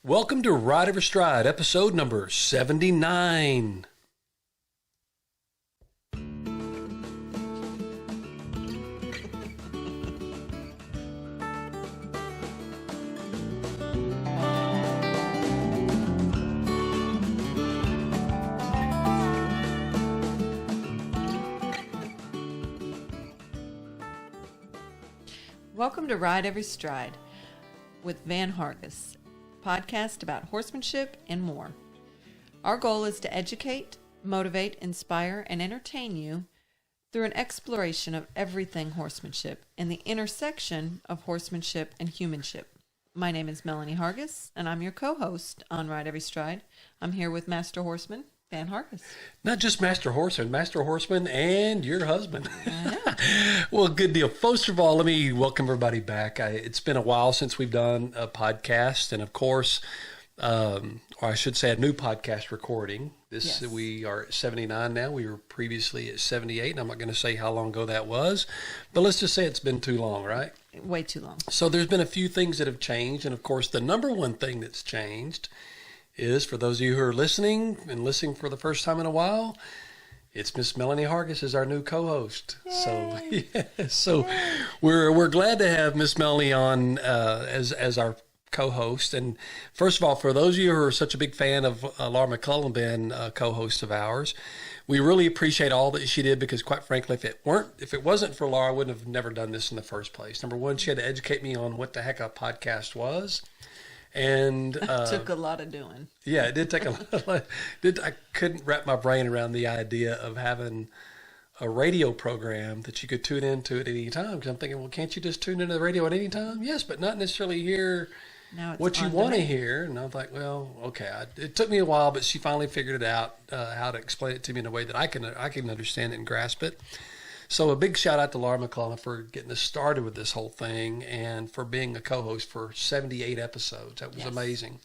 Welcome to Ride Every Stride, episode number 79. Welcome to Ride Every Stride with Van Hargis, podcast about horsemanship and more. Our goal is to educate, motivate, inspire, and entertain you through an exploration of everything horsemanship and the intersection of horsemanship and humanship. My name is Melanie Hargis, and I'm your co-host on Ride Every Stride. I'm here with Master Horseman Van Hargis. Not just Master Horseman, and your husband. Well, good deal. First of all, let me welcome everybody back. It's been a while since we've done a podcast, and of course, or I should say a new podcast recording. We are at 79 now. We were previously at 78, and I'm not going to say how long ago that was, but let's just say it's been too long, right? Way too long. So there's been a few things that have changed, and of course, the number one thing that's changed is, for those of you who are listening and listening for the first time in a while, it's Miss Melanie Hargis as our new co-host. Yay. So we're glad to have Miss Melanie on as our co-host. And first of all, for those of you who are such a big fan of Laura McClellan being a co-host of ours, we really appreciate all that she did, because quite frankly, if it wasn't for Laura, I wouldn't have never done this in the first place. Number one, she had to educate me on what the heck a podcast was. And it took a lot of doing. Yeah, it did take a lot. I couldn't wrap my brain around the idea of having a radio program that you could tune into at any time. Because I'm thinking, well, can't you just tune into the radio at any time? Yes, but not necessarily hear what you want to hear. And I was like, well, okay. It took me a while, but she finally figured it out, how to explain it to me in a way that I can understand it and grasp it. So a big shout out to Laura McClellan for getting us started with this whole thing, and for being a co-host for 78 episodes. That was amazing.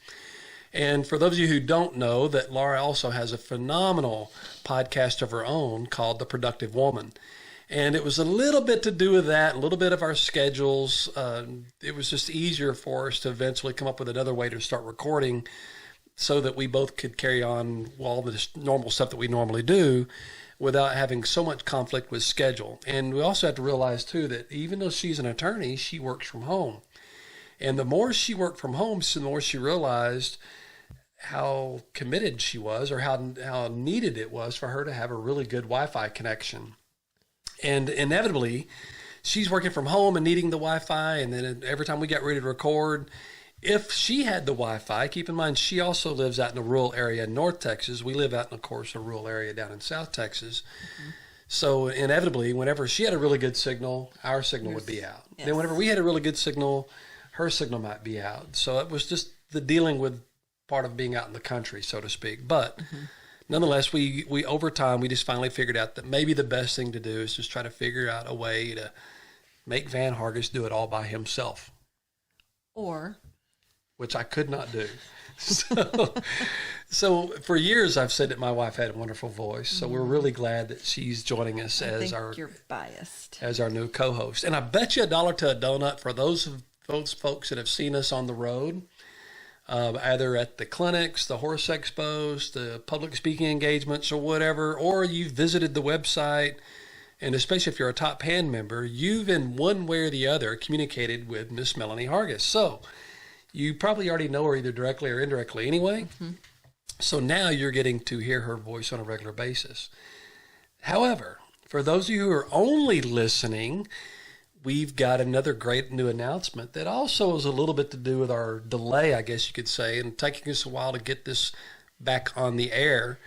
And for those of you who don't know, that Laura also has a phenomenal podcast of her own called The Productive Woman. And it was a little bit to do with that, a little bit of our schedules. It was just easier for us to eventually come up with another way to start recording so that we both could carry on all the normal stuff that we normally do, without having so much conflict with schedule. And we also have to realize, too, that even though she's an attorney, she works from home. And the more she worked from home, the more she realized how committed she was, or how needed it was for her to have a really good Wi-Fi connection. And inevitably, she's working from home and needing the Wi-Fi, and then every time we got ready to record, if she had the Wi-Fi, keep in mind, she also lives out in a rural area in North Texas. We live out in, of course, a rural area down in South Texas. Mm-hmm. So inevitably, whenever she had a really good signal, our signal would be out. Yes. Then whenever we had a really good signal, her signal might be out. So it was just the dealing with part of being out in the country, so to speak. But nonetheless, we over time, we just finally figured out that maybe the best thing to do is just try to figure out a way to make Van Hargis do it all by himself. Which I could not do. So for years I've said that my wife had a wonderful voice. So we're really glad that she's joining us you're biased as our new co-host. And I bet you $1 to a donut for those folks that have seen us on the road, either at the clinics, the horse expos, the public speaking engagements, or whatever, or you've visited the website. And especially if you're a top hand member, you've in one way or the other communicated with Miss Melanie Hargis. So you probably already know her either directly or indirectly anyway. Mm-hmm. So now you're getting to hear her voice on a regular basis. However, for those of you who are only listening, we've got another great new announcement that also is a little bit to do with our delay, I guess you could say, and taking us a while to get this back on the air,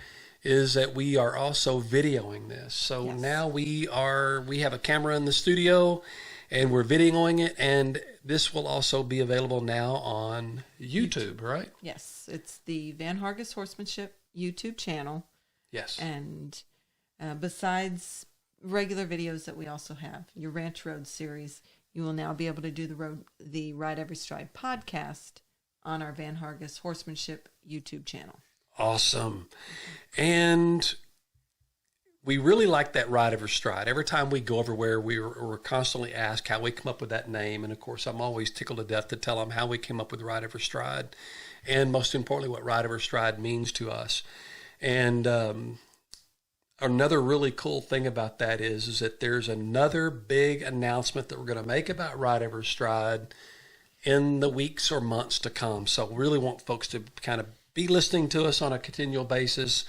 is that we are also videoing this. So now we have a camera in the studio, and we're videoing it, and this will also be available now on YouTube, right? Yes, it's the Van Hargis Horsemanship YouTube channel. Yes. And besides regular videos that we also have, your Ranch Road series, you will now be able to do the Ride Every Stride podcast on our Van Hargis Horsemanship YouTube channel. Awesome. And we really like that ride over stride. Every time we go everywhere, we're constantly asked how we come up with that name. And of course, I'm always tickled to death to tell them how we came up with ride over stride. And most importantly, what ride over stride means to us. And another really cool thing about that is that there's another big announcement that we're going to make about ride over stride in the weeks or months to come. So really want folks to kind of be listening to us on a continual basis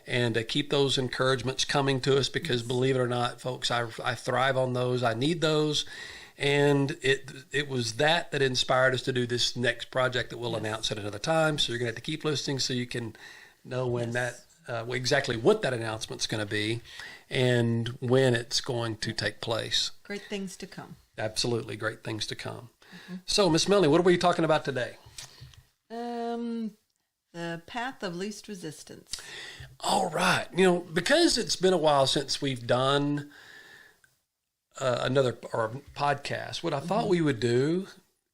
and keep those encouragements coming to us, because believe it or not, folks, I thrive on those. I need those. And it was that inspired us to do this next project that we'll announce at another time. So you're going to have to keep listening so you can know when exactly what that announcement's going to be and when it's going to take place. Great things to come. Absolutely. Great things to come. Mm-hmm. So, Miss Melanie, what are we talking about today? The path of least resistance. All right. Because it's been a while since we've done another podcast, what I thought we would do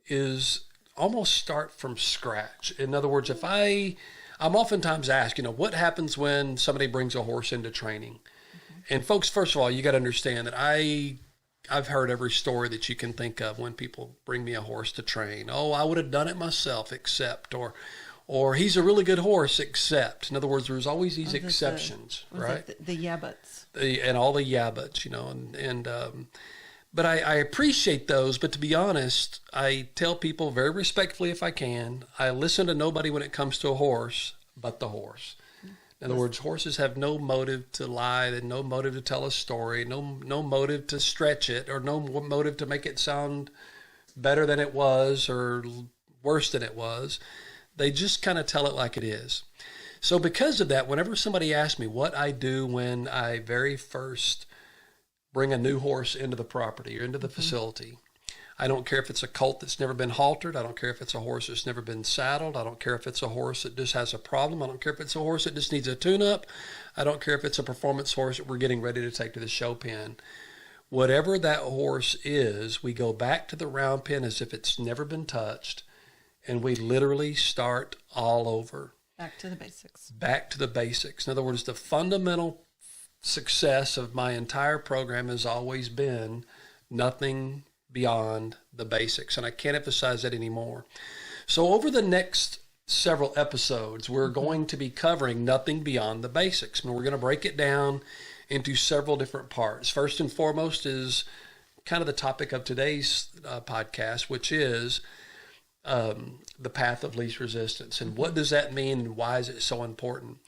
is almost start from scratch. In other words, I'm oftentimes asked, what happens when somebody brings a horse into training? And folks, first of all, you got to understand that I've heard every story that you can think of when people bring me a horse to train. Oh, I would have done it myself, except, or he's a really good horse, except. In other words, there's always these exceptions, right? The yeah buts. And all the yeah buts, but I appreciate those. But to be honest, I tell people very respectfully, if I can, I listen to nobody when it comes to a horse but the horse. In other words, horses have no motive to lie, and no motive to tell a story, no motive to stretch it, or no motive to make it sound better than it was or worse than it was. They just kind of tell it like it is. So because of that, whenever somebody asks me what I do when I very first bring a new horse into the property or into the facility, I don't care if it's a colt that's never been haltered. I don't care if it's a horse that's never been saddled. I don't care if it's a horse that just has a problem. I don't care if it's a horse that just needs a tune-up. I don't care if it's a performance horse that we're getting ready to take to the show pen. Whatever that horse is, we go back to the round pen as if it's never been touched, and we literally start all over. Back to the basics. Back to the basics. In other words, the fundamental success of my entire program has always been nothing beyond the basics. And I can't emphasize that anymore. So over the next several episodes, we're going to be covering nothing beyond the basics. And we're going to break it down into several different parts. First and foremost is kind of the topic of today's podcast, which is the path of least resistance. And what does that mean, and why is it so important?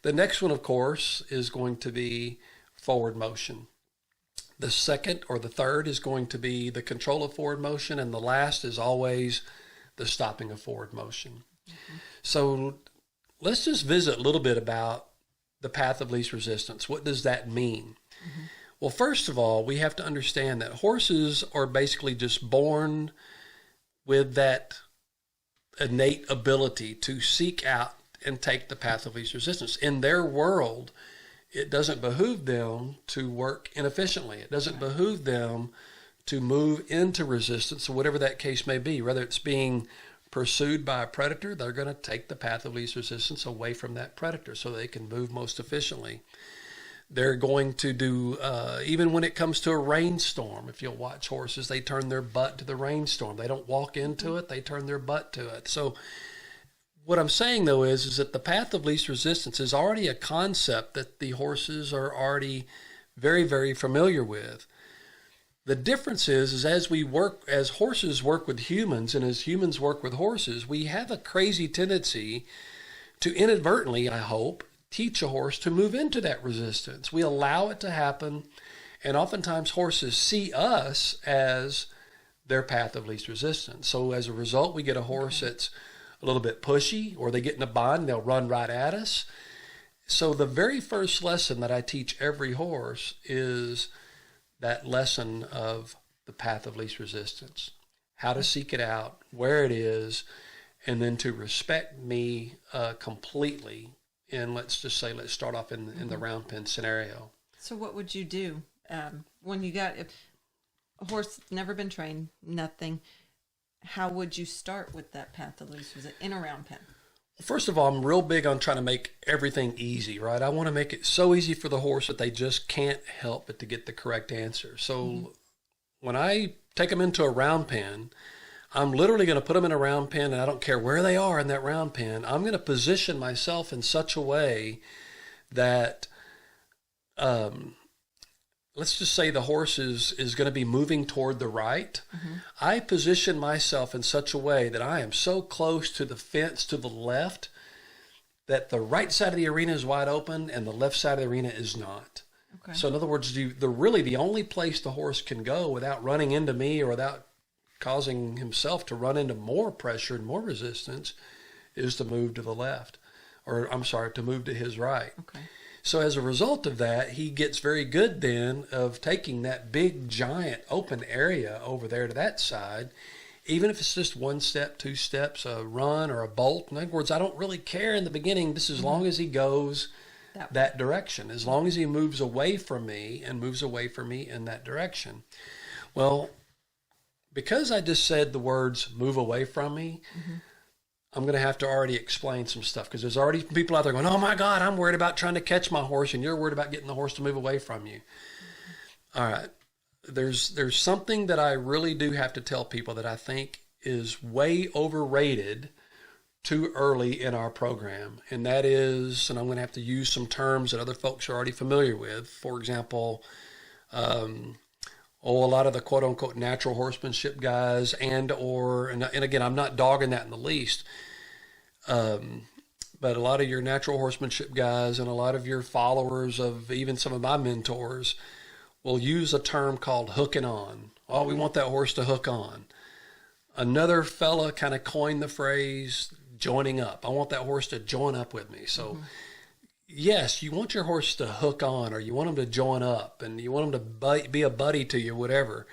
The next one, of course, is going to be forward motion. The second or the third is going to be the control of forward motion, and the last is always the stopping of forward motion. Mm-hmm. So let's just visit a little bit about the path of least resistance. What does that mean? Mm-hmm. Well, first of all, we have to understand that horses are basically just born with that innate ability to seek out and take the path of least resistance. In their world, it doesn't behoove them to work inefficiently. It doesn't behoove them to move into resistance, or whatever that case may be. Whether it's being pursued by a predator, they're going to take the path of least resistance away from that predator so they can move most efficiently. They're going to do, even when it comes to a rainstorm, if you'll watch horses, they turn their butt to the rainstorm. They don't walk into it, they turn their butt to it. So what I'm saying, though, is that the path of least resistance is already a concept that the horses are already very, very familiar with. The difference is as horses work with humans and as humans work with horses, we have a crazy tendency to inadvertently, I hope, teach a horse to move into that resistance. We allow it to happen, and oftentimes horses see us as their path of least resistance. So as a result, we get a horse that's a little bit pushy, or they get in a bind and they'll run right at us. So the very first lesson that I teach every horse is that lesson of the path of least resistance, how to seek it out, where it is, and then to respect me completely. And let's start off in the round pen scenario. So what would you do when you got a horse that's never been trained, nothing? How would you start with that path of least resistance in a round pen? First of all, I'm real big on trying to make everything easy, right? I want to make it so easy for the horse that they just can't help but to get the correct answer. So when I take them into a round pen, I'm literally going to put them in a round pen, and I don't care where they are in that round pen. I'm going to position myself in such a way that, let's just say the horse is going to be moving toward the right. I position myself in such a way that I am so close to the fence to the left that the right side of the arena is wide open and the left side of the arena is not. Okay. So in other words, the only place the horse can go without running into me or without causing himself to run into more pressure and more resistance is to move to the left, or I'm sorry, to move to his right. Okay. So as a result of that, he gets very good then of taking that big, giant open area over there to that side, even if it's just 1 step, 2 steps, a run or a bolt. In other words, I don't really care in the beginning, just as long as he goes that direction, as long as he moves away from me and moves away from me in that direction. Well, because I just said the words move away from me, I'm going to have to already explain some stuff, because there's already people out there going, oh my God, I'm worried about trying to catch my horse and you're worried about getting the horse to move away from you. All right. There's something that I really do have to tell people that I think is way overrated too early in our program. And that is, and I'm going to have to use some terms that other folks are already familiar with. For example, a lot of the quote unquote natural horsemanship guys and again, I'm not dogging that in the least. But a lot of your natural horsemanship guys and a lot of your followers of even some of my mentors will use a term called hooking on. Oh, we want that horse to hook on. Another fella kind of coined the phrase joining up. I want that horse to join up with me. So yes, you want your horse to hook on, or you want him to join up, and you want him to be a buddy to you, whatever.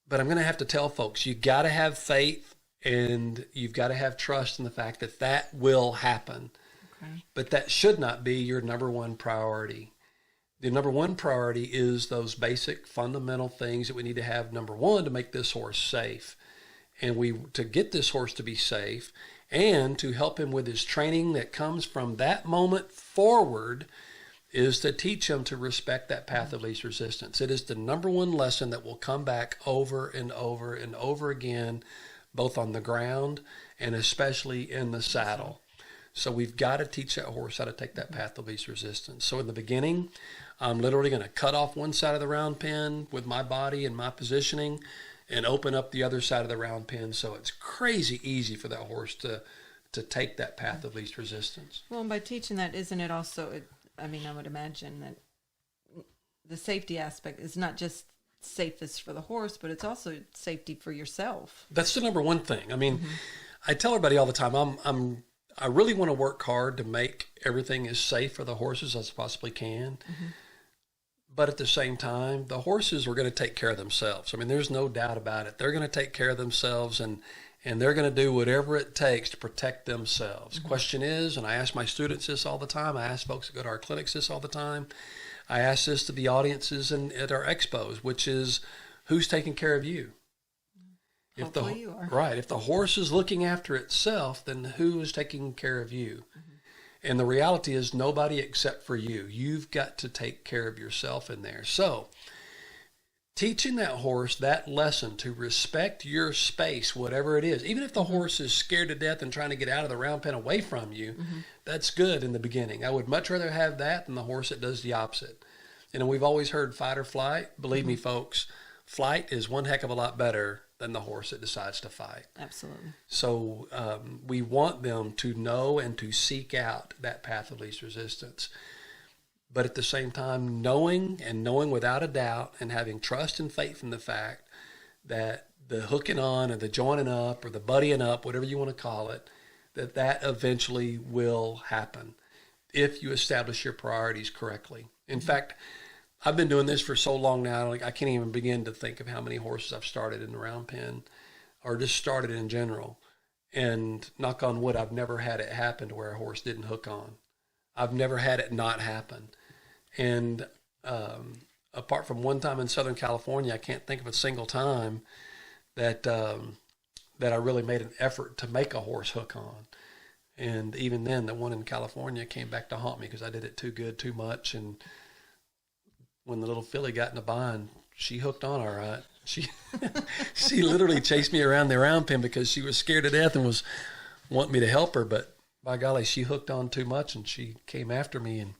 But I'm going to have to tell folks, you got to have faith and you've got to have trust in the fact that that will happen. Okay. But that should not be your number one priority. The number one priority is those basic fundamental things that we need to have, number one, to make this horse safe. And to get this horse to be safe and to help him with his training that comes from that moment forward is to teach him to respect that path of least resistance. It is the number one lesson that will come back over and over and over again, both on the ground and especially in the saddle. So we've got to teach that horse how to take that path of least resistance. So in the beginning, I'm literally going to cut off one side of the round pen with my body and my positioning and open up the other side of the round pen, so it's crazy easy for that horse to take that path of least resistance. Well, and by teaching that, isn't it also, I would imagine that the safety aspect is not just safest for the horse, but it's also safety for yourself. That's the number one thing. I tell everybody all the time, I really want to work hard to make everything as safe for the horses as I possibly can. But at the same time, the horses are going to take care of themselves. There's no doubt about it. They're going to take care of themselves, and they're going to do whatever it takes to protect themselves. Question is, and I ask my students this all the time, I ask folks that go to our clinics this all the time, I ask this to the audiences and at our expos, which is, who's taking care of you? Hopefully you are. Right. If the horse is looking after itself, then who is taking care of you? And the reality is nobody except for you. You've got to take care of yourself in there. So teaching that horse that lesson to respect your space, whatever it is, even if the horse is scared to death and trying to get out of the round pen away from you, that's good in the beginning. I would much rather have that than the horse that does the opposite. We've always heard fight or flight. Believe me, folks, flight is one heck of a lot better than the horse that decides to fight. Absolutely. So we want them to know and to seek out that path of least resistance. But at the same time, knowing without a doubt and having trust and faith in the fact that the hooking on or the joining up or the buddying up, whatever you want to call it, that eventually will happen if you establish your priorities correctly. In fact, I've been doing this for so long now, I can't even begin to think of how many horses I've started in the round pen or just started in general. And knock on wood, I've never had it happen to where a horse didn't hook on. I've never had it not happen. And apart from one time in Southern California, I can't think of a single time that I really made an effort to make a horse hook on. And even then, the one in California came back to haunt me because I did it too good, too much. And when the little filly got in a bind, she hooked on all right. She she literally chased me around the round pen because she was scared to death and was wanting me to help her. But by golly, she hooked on too much, and she came after me, and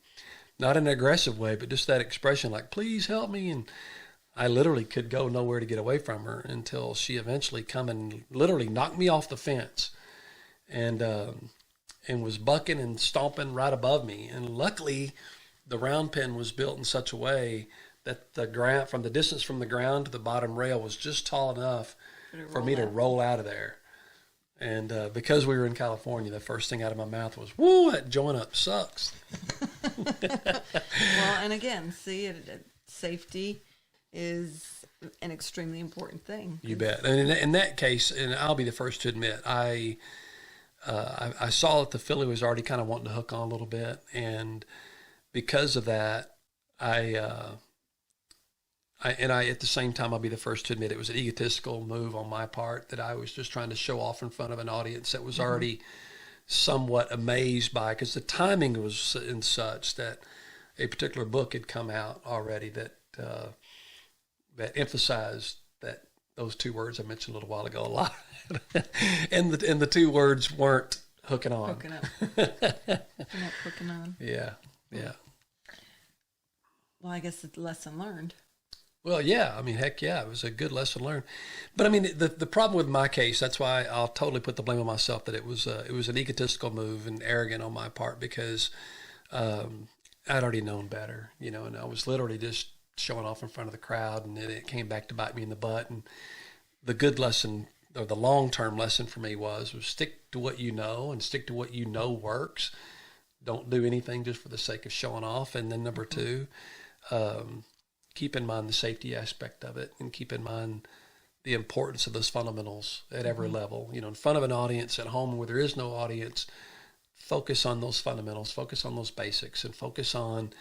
not in an aggressive way, but just that expression like, please help me. And I literally could go nowhere to get away from her until she eventually come and literally knocked me off the fence and was bucking and stomping right above me. And luckily, the round pen was built in such a way that the ground, from the distance from the ground to the bottom rail, was just tall enough for me to roll out of there. And because we were in California, the first thing out of my mouth was, whoa, that joint up sucks. Well, and again, see, safety is an extremely important thing. You bet. And in that case, and I'll be the first to admit, I saw that the filly was already kind of wanting to hook on a little bit. And because of that, I at the same time, I'll be the first to admit it was an egotistical move on my part, that I was just trying to show off in front of an audience that was already somewhat amazed by, because the timing was in such that a particular book had come out already that emphasized that those two words I mentioned a little while ago a lot, and the two words weren't hooking on. Hooking up. Not hooking on. Yeah. Well, I guess it's a lesson learned. Well, yeah. I mean, heck yeah, it was a good lesson learned. But I mean, the problem with my case, that's why I'll totally put the blame on myself, that it was an egotistical move and arrogant on my part, because I'd already known better, and I was literally just showing off in front of the crowd, and then it came back to bite me in the butt. And the good lesson, or the long-term lesson for me was stick to what you know, and stick to what you know works. Don't do anything just for the sake of showing off. And then number two, keep in mind the safety aspect of it, and keep in mind the importance of those fundamentals at every level. In front of an audience, at home where there is no audience, focus on those fundamentals, focus on those basics, and focus on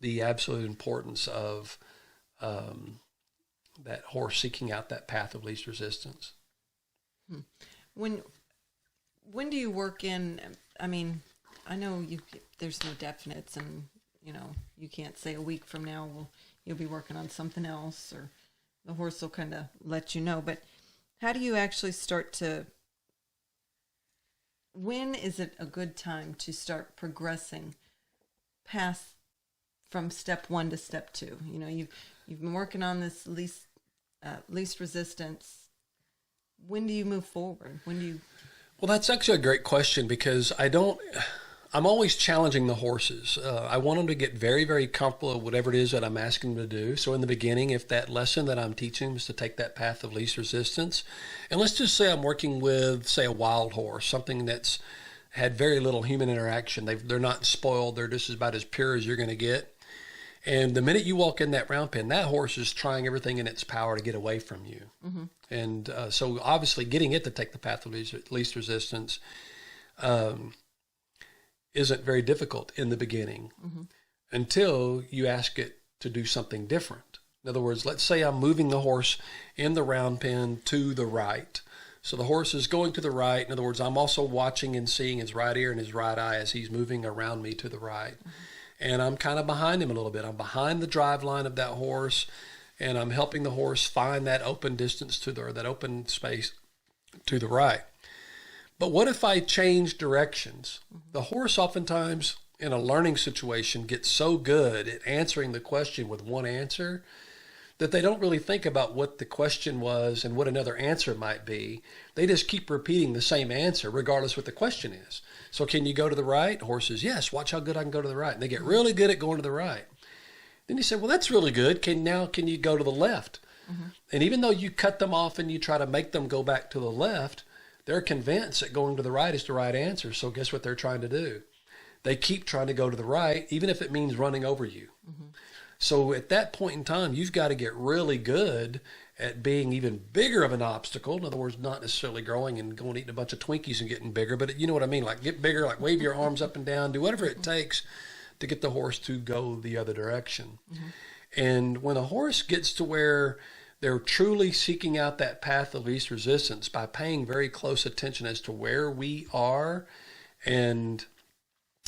the absolute importance of that horse seeking out that path of least resistance. When do you work in, I mean, I know there's no definites, and, you can't say a week from now you'll be working on something else, or the horse will kind of let you know. But how do you actually start to, when is it a good time to start progressing past from step one to step two? You've been working on this least resistance. When do you move forward? Well, that's actually a great question, because I'm always challenging the horses. I want them to get very, very comfortable with whatever it is that I'm asking them to do. So in the beginning, if that lesson that I'm teaching is to take that path of least resistance, and let's just say I'm working with, say, a wild horse, something that's had very little human interaction. They're not spoiled. They're just about as pure as you're going to get. And the minute you walk in that round pen, that horse is trying everything in its power to get away from you. Mm-hmm. And so obviously getting it to take the path of least resistance isn't very difficult in the beginning, until you ask it to do something different. In other words, let's say I'm moving the horse in the round pen to the right. So the horse is going to the right. In other words, I'm also watching and seeing his right ear and his right eye as he's moving around me to the right. And I'm kind of behind him a little bit. I'm behind the drive line of that horse, and I'm helping the horse find that open distance that open space to the right. But what if I change directions? The horse oftentimes in a learning situation gets so good at answering the question with one answer that they don't really think about what the question was and what another answer might be. They just keep repeating the same answer regardless what the question is. So can you go to the right? Horse says, yes, watch how good I can go to the right. And they get really good at going to the right. Then you say, well, that's really good. Can you go to the left? And even though you cut them off and you try to make them go back to the left, they're convinced that going to the right is the right answer. So guess what they're trying to do? They keep trying to go to the right, even if it means running over you. So at that point in time, you've got to get really good at being even bigger of an obstacle. In other words, not necessarily growing and going eating a bunch of Twinkies and getting bigger, but you know what I mean? Like get bigger, like wave your arms up and down, do whatever it takes to get the horse to go the other direction. And when a horse gets to where they're truly seeking out that path of least resistance by paying very close attention as to where we are and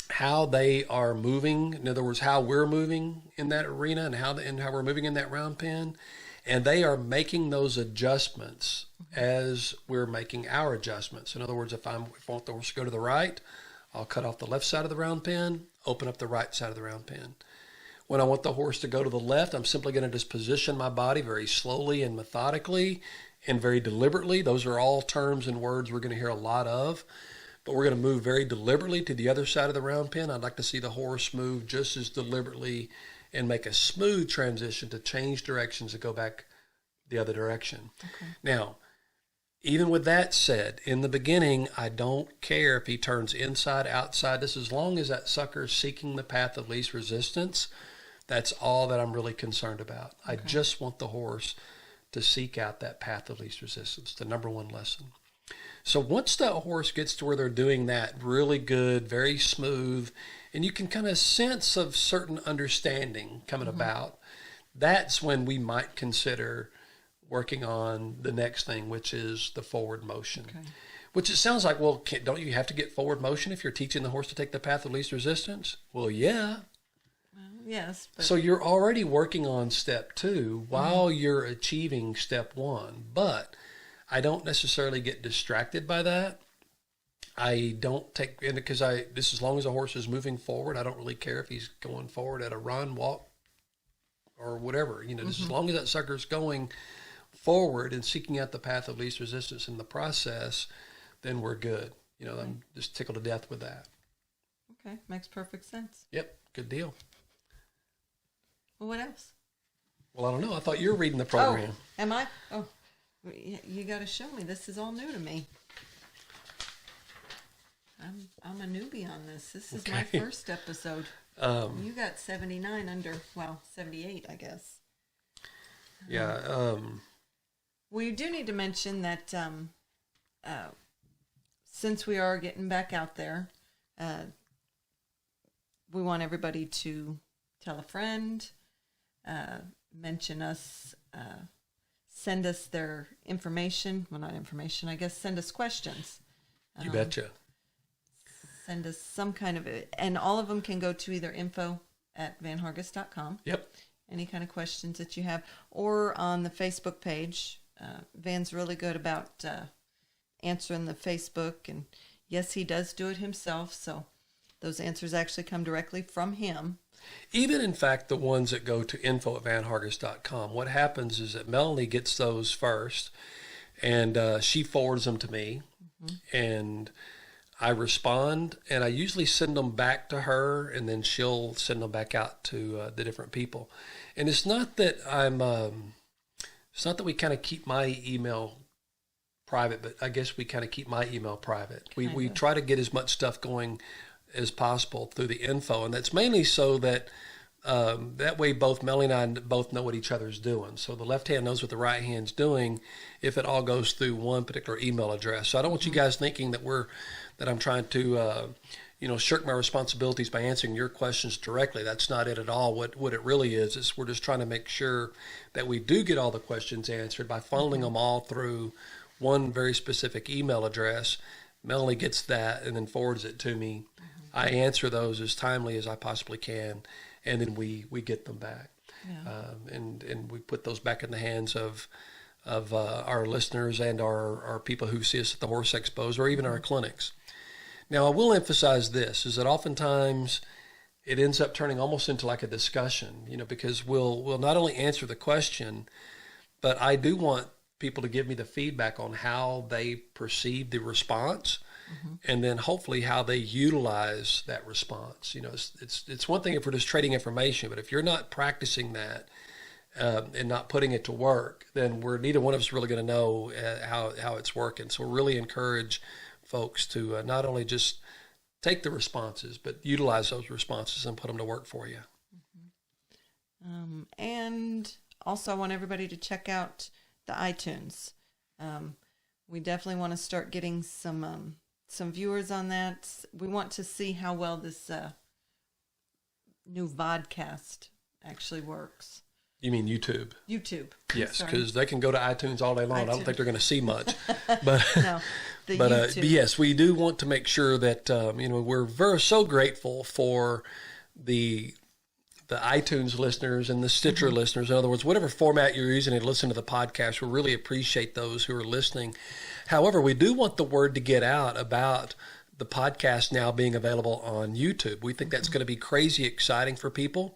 how they are moving. In other words, how we're moving in that arena and how we're moving in that round pen. And they are making those adjustments as we're making our adjustments. In other words, if I want the horse to go to the right, I'll cut off the left side of the round pen, open up the right side of the round pen. When I want the horse to go to the left, I'm simply going to just position my body very slowly and methodically and very deliberately. Those are all terms and words we're going to hear a lot of. But we're going to move very deliberately to the other side of the round pen. I'd like to see the horse move just as deliberately and make a smooth transition to change directions and go back the other direction. Okay. Now, even with that said, in the beginning, I don't care if he turns inside, outside. This, as long as that sucker is seeking the path of least resistance, that's all that I'm really concerned about. Okay. I just want the horse to seek out that path of least resistance, the number one lesson. So once that horse gets to where they're doing that really good, very smooth, and you can kind of sense of certain understanding coming about, that's when we might consider working on the next thing, which is the forward motion. Okay. Which it sounds like, well, don't you have to get forward motion if you're teaching the horse to take the path of least resistance? Well, yeah. Well, yes. But... So you're already working on step 2 while you're achieving step 1. But I don't necessarily get distracted by that. I don't take, because as long as a horse is moving forward, I don't really care if he's going forward at a run, walk, or whatever. Just as long as that sucker's going forward and seeking out the path of least resistance in the process, then we're good. I'm just tickled to death with that. Okay, makes perfect sense. Yep, good deal. Well, what else? Well, I don't know. I thought you were reading the program. Oh, am I? Oh, you got to show me. This is all new to me. I'm a newbie on this. This is my first episode. You got 79 under, 78, I guess. Yeah. Well, you do need to mention that since we are getting back out there, we want everybody to tell a friend, mention us, send us their information. Well, not information, I guess. Send us questions. You betcha. Send us some kind of it. And all of them can go to either info@vanhargis.com. Yep. Any kind of questions that you have. Or on the Facebook page. Van's really good about answering the Facebook. And yes, he does do it himself. So those answers actually come directly from him. Even, in fact, the ones that go to info@vanhargis.com, what happens is that Melanie gets those first, and she forwards them to me, and I respond, and I usually send them back to her, and then she'll send them back out to the different people. And it's not that it's not that we kind of keep my email private, but I guess we kind of keep my email private. We try to get as much stuff going as possible through the info, and that's mainly so that that way both Melanie and I both know what each other's doing. So the left hand knows what the right hand's doing if it all goes through one particular email address. So I don't want you guys thinking that I'm trying to shirk my responsibilities by answering your questions directly. That's not it at all. What it really is we're just trying to make sure that we do get all the questions answered by funneling them all through one very specific email address. Melanie gets that and then forwards it to me. I answer those as timely as I possibly can, and then we get them back. Yeah. And we put those back in the hands of our listeners and our people who see us at the horse expos or even our clinics. Now, I will emphasize this, is that oftentimes it ends up turning almost into like a discussion, because we'll not only answer the question, but I do want people to give me the feedback on how they perceive the response, and then hopefully how they utilize that response. It's one thing if we're just trading information, but if you're not practicing that and not putting it to work, then neither one of us really going to know how it's working. So we really encourage folks to not only just take the responses, but utilize those responses and put them to work for you. And also I want everybody to check out the iTunes. We definitely want to start getting some viewers on that. We want to see how well this new vodcast actually works. You mean YouTube? YouTube. Yes, because they can go to iTunes all day long. I don't think they're going to see much. But no. But YouTube. yes, we do want to make sure that we're so grateful for the iTunes listeners and the Stitcher listeners. In other words, whatever format you're using to listen to the podcast, we really appreciate those who are listening. However, we do want the word to get out about the podcast now being available on YouTube. We think that's going to be crazy exciting for people,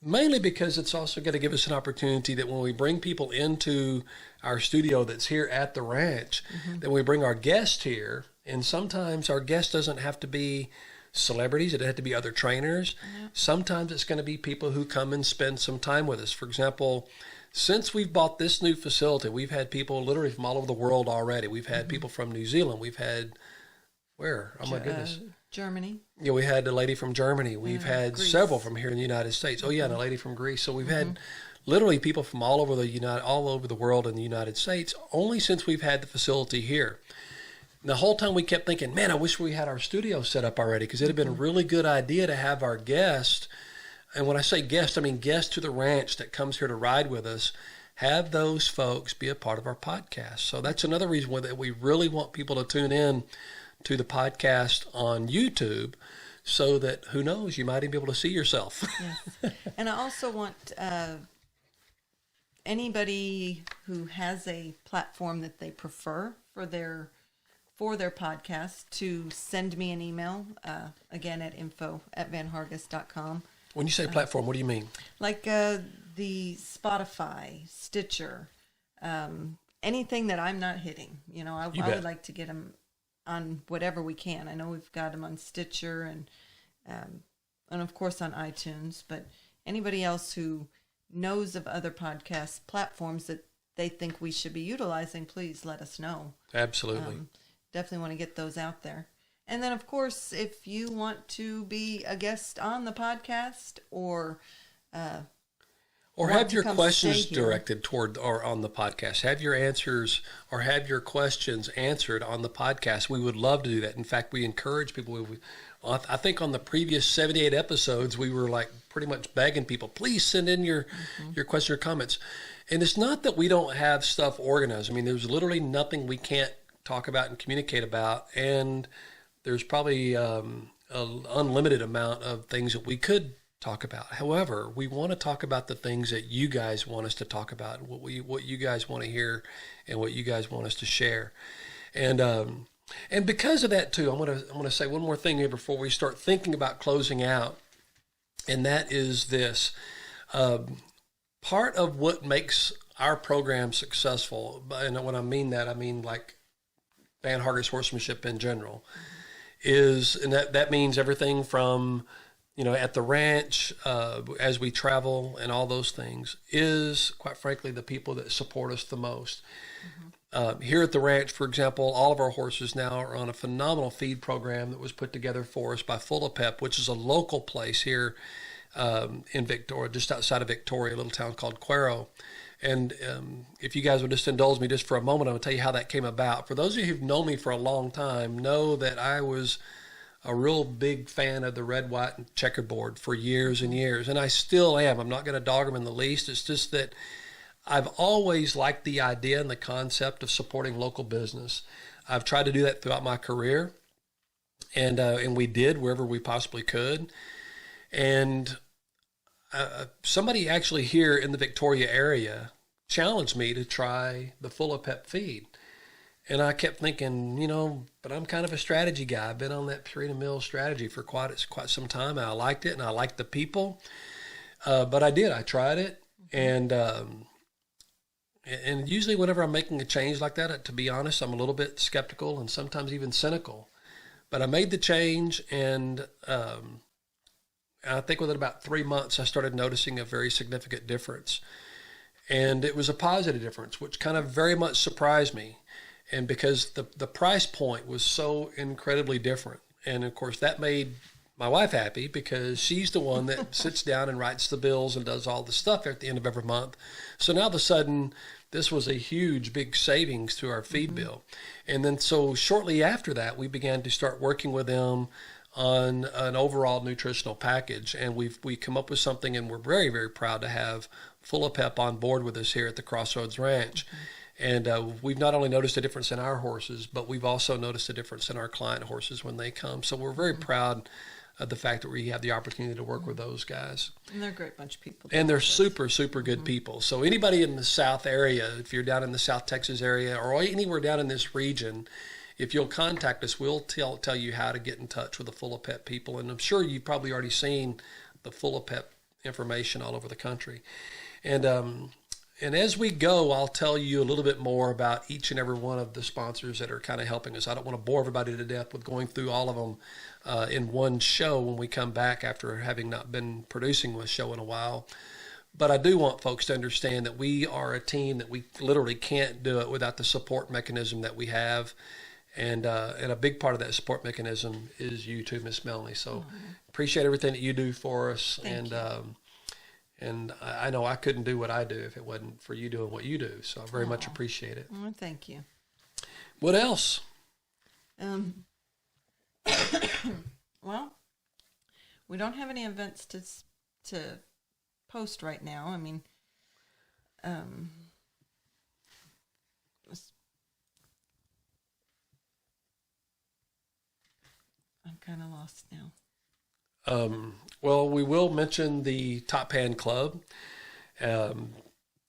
mainly because it's also going to give us an opportunity that when we bring people into our studio that's here at the ranch, then we bring our guest here, and sometimes our guest doesn't have to be celebrities. It had to be other trainers. Sometimes it's going to be people who come and spend some time with us. For example, since we've bought this new facility, we've had people literally from all over the world already. We've had people from New Zealand. We've had, where? Oh my goodness. Germany. Yeah, we had a lady from Germany. We've had Greece. several from here in the United States. Oh yeah, and a lady from Greece. So we've had literally people from all over the world in the United States, only since we've had the facility here. The whole time we kept thinking, man, I wish we had our studio set up already, because it'd have been a really good idea to have our guest, and when I say guest, I mean guest to the ranch that comes here to ride with us, have those folks be a part of our podcast. So that's another reason why that we really want people to tune in to the podcast on YouTube, so that, who knows, you might even be able to see yourself. Yes. And I also want anybody who has a platform that they prefer for their podcast to send me an email, again at info@vanhargis.com. When you say platform, what do you mean? Like the Spotify, Stitcher, anything that I'm not hitting. I would like to get them on whatever we can. I know we've got them on Stitcher and of course on iTunes, but anybody else who knows of other podcast platforms that they think we should be utilizing, please let us know. Absolutely. Definitely want to get those out there. And then, of course, if you want to be a guest on the podcast or have your questions directed toward or on the podcast, have your answers or have your questions answered on the podcast, we would love to do that. In fact, we encourage people. I think on the previous 78 episodes, we were like pretty much begging people, please send in your question or comments. And it's not that we don't have stuff organized. I mean, there's literally nothing we can't talk about and communicate about, and there's probably an unlimited amount of things that we could talk about. However, we want to talk about the things that you guys want us to talk about, what you guys want to hear, and what you guys want us to share. And because of that too, I'm gonna say one more thing here before we start thinking about closing out, and that is this: part of what makes our program successful, and when I mean that, I mean like Van Hargis Horsemanship in general, and that means everything from, at the ranch, as we travel and all those things, is quite frankly the people that support us the most. Here at the ranch, for example, all of our horses now are on a phenomenal feed program that was put together for us by Full of Pep, which is a local place here in Victoria, just outside of Victoria, a little town called Cuero. And if you guys would just indulge me just for a moment, I'll tell you how that came about. For those of you who've known me for a long time, know that I was a real big fan of the red, white, and checkerboard for years and years. And I still am. I'm not going to dog them in the least. It's just that I've always liked the idea and the concept of supporting local business. I've tried to do that throughout my career. And we did wherever we possibly could. And somebody actually here in the Victoria area challenged me to try the Full of Pep feed. And I kept thinking, but I'm kind of a strategy guy. I've been on that Purina Mill strategy for quite some time. And I liked it, and I liked the people. But I did. I tried it. And usually whenever I'm making a change like that, to be honest, I'm a little bit skeptical and sometimes even cynical. But I made the change, and I think within about 3 months, I started noticing a very significant difference. And it was a positive difference, which kind of very much surprised me. And because the price point was so incredibly different. And of course, that made my wife happy, because she's the one that sits down and writes the bills and does all the stuff at the end of every month. So now all of a sudden, this was a huge, big savings to our feed bill. And then so shortly after that, we began to start working with them on an overall nutritional package. And we come up with something, and we're very, very proud to have Full of Pep on board with us here at the Crossroads Ranch. And we've not only noticed a difference in our horses, but we've also noticed a difference in our client horses when they come. So we're very proud of the fact that we have the opportunity to work with those guys. And they're a great bunch of people. And they're super, super good people. So anybody in the South area, if you're down in the South Texas area or anywhere down in this region, if you'll contact us, we'll tell you how to get in touch with the Full of Pep people. And I'm sure you've probably already seen the Full of Pep information all over the country. And as we go, I'll tell you a little bit more about each and every one of the sponsors that are kind of helping us. I don't want to bore everybody to death with going through all of them in one show when we come back after having not been producing a show in a while. But I do want folks to understand that we are a team that we literally can't do it without the support mechanism that we have. And a big part of that support mechanism is you too, Miss Melanie. So appreciate everything that you do for us. Thank you. And I know I couldn't do what I do if it wasn't for you doing what you do. So I very much appreciate it. Well, thank you. What else? Well, we don't have any events to post right now. I mean, I'm kind of lost now. Well, we will mention the Top Hand Club.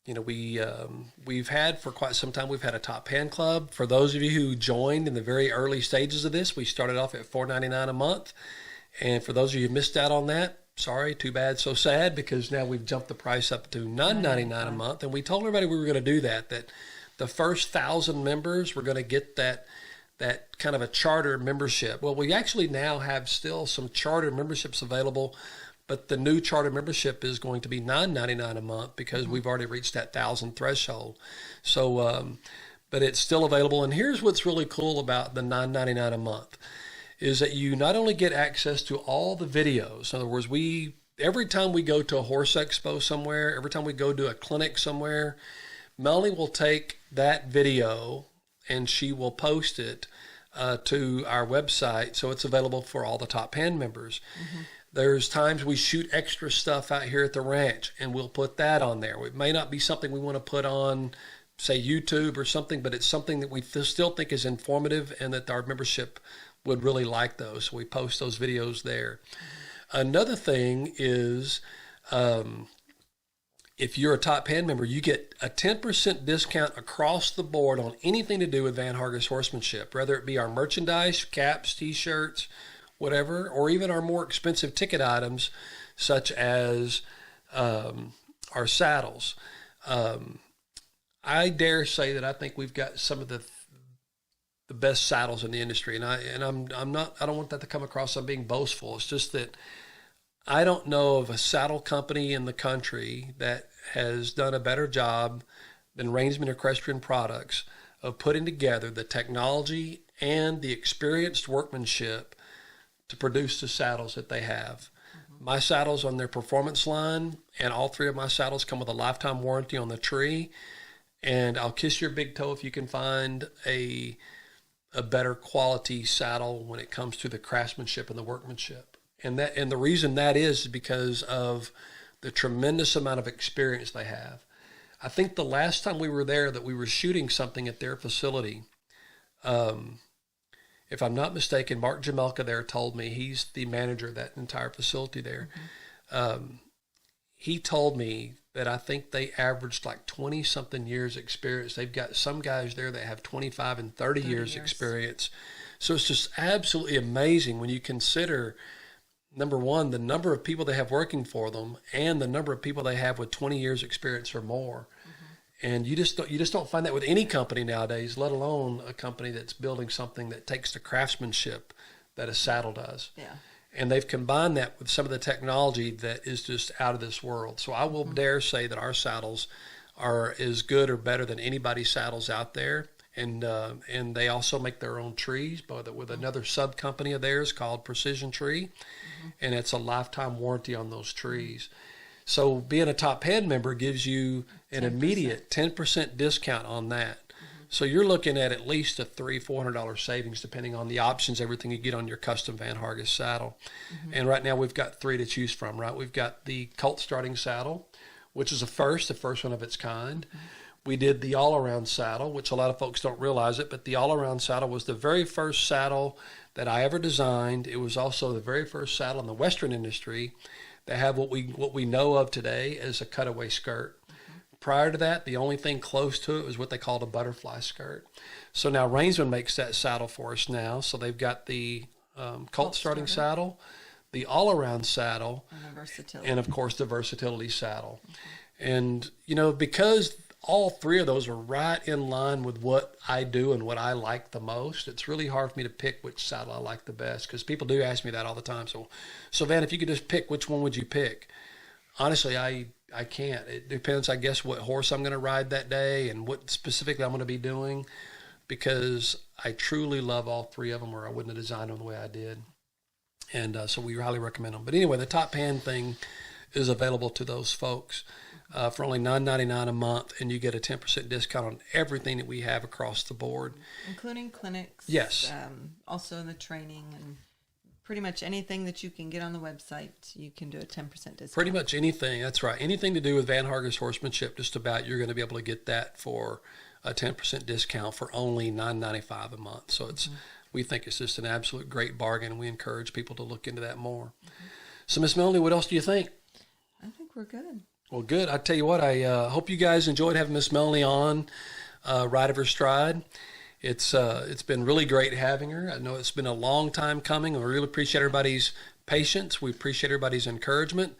We've had for quite some time, we've had a Top Hand Club. For those of you who joined in the very early stages of this, we started off at $4.99 a month. And for those of you who missed out on that, sorry, too bad, so sad, because now we've jumped the price up to $9.99 a month. And we told everybody we were going to do that the first 1,000 members were going to get that kind of a charter membership. Well, we actually now have still some charter memberships available, but the new charter membership is going to be $9.99 a month because we've already reached that 1,000 threshold. So, but it's still available. And here's what's really cool about the $9.99 a month is that you not only get access to all the videos. In other words, every time we go to a horse expo somewhere, every time we go to a clinic somewhere, Melanie will take that video and she will post it to our website, so it's available for all the Top Hand members. There's times we shoot extra stuff out here at the ranch, and we'll put that on there. It may not be something we want to put on, say, YouTube or something, but it's something that we still think is informative and that our membership would really like those. So we post those videos there. Another thing is if you're a Top Hand member, you get a 10% discount across the board on anything to do with Van Hargis Horsemanship, whether it be our merchandise, caps, T-shirts, whatever, or even our more expensive ticket items, such as our saddles. I dare say that I think we've got some of the best saddles in the industry, and I don't want that to come across as being boastful. It's just that I don't know of a saddle company in the country that has done a better job than Rainsman Equestrian Products of putting together the technology and the experienced workmanship to produce the saddles that they have. My saddles on their performance line, and all three of my saddles come with a lifetime warranty on the tree. And I'll kiss your big toe if you can find a better quality saddle when it comes to the craftsmanship and the workmanship. And the reason that is because of the tremendous amount of experience they have. I think the last time we were there that we were shooting something at their facility, if I'm not mistaken, Mark Jamelka there told me, he's the manager of that entire facility there. He told me that I think they averaged like 20-something years experience. They've got some guys there that have 25 and 30 years experience. So it's just absolutely amazing when you consider, number one, the number of people they have working for them and the number of people they have with 20 years experience or more. And you just don't find that with any company nowadays, let alone a company that's building something that takes the craftsmanship that a saddle does. Yeah. And they've combined that with some of the technology that is just out of this world. So I will dare say that our saddles are as good or better than anybody's saddles out there. And they also make their own trees, but with another sub company of theirs called Precision Tree, and it's a lifetime warranty on those trees. So being a Top Hand member gives you an 10%. Immediate 10% discount on that. So you're looking at least a $300-$400 savings, depending on the options, everything you get on your custom Van Hargis saddle. And right now we've got three to choose from. Right, we've got the Colt starting saddle, which is the first one of its kind. we did the all-around saddle, which a lot of folks don't realize it, but the all-around saddle was the very first saddle that I ever designed. It was also the very first saddle in the Western industry that have what we know of today as a cutaway skirt. Prior to that, the only thing close to it was what they called a butterfly skirt. So now Rainsman makes that saddle for us now. So they've got the colt starting saddle, the all-around saddle, and of course the versatility saddle. And, you know, because all three of those are right in line with what I do and what I like the most, it's really hard for me to pick which saddle I like the best, because people do ask me that all the time. So Van, if you could just pick, which one would you pick? Honestly, I can't. It depends, I guess, what horse I'm going to ride that day and what specifically I'm going to be doing, because I truly love all three of them, or I wouldn't have designed them the way I did. And so we highly recommend them. But anyway, the top hand thing is available to those folks for only $9.99 a month, and you get a 10% discount on everything that we have across the board. Including clinics. Yes. Also the training, and pretty much anything that you can get on the website, you can do a 10% discount. Pretty much anything. That's right. Anything to do with Van Hargis Horsemanship, just about, you're going to be able to get that for a 10% discount for only $9.95 a month. So it's we think it's just an absolute great bargain, and we encourage people to look into that more. So, Miss Melanie, what else do you think? I think we're good. Well, good. I tell you what, I hope you guys enjoyed having Miss Melanie on Ride of Her Stride. It's been really great having her. I know it's been a long time coming. We really appreciate everybody's patience. We appreciate everybody's encouragement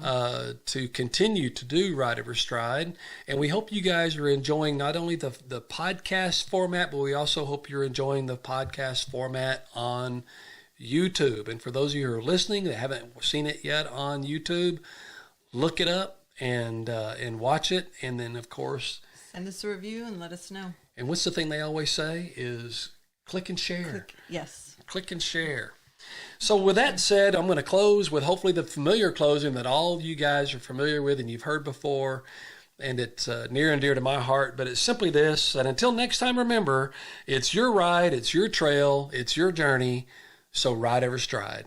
to continue to do Ride of Her Stride. And we hope you guys are enjoying not only the podcast format, but we also hope you're enjoying the podcast format on YouTube. And for those of you who are listening that haven't seen it yet on YouTube, look it up and watch it. And then, of course, send us a review and let us know. And what's the thing they always say is click and share. Click and share. So with that said, I'm going to close with hopefully the familiar closing that all of you guys are familiar with and you've heard before. And it's near and dear to my heart. But it's simply this. And until next time, remember, it's your ride, it's your trail, it's your journey. So ride every stride.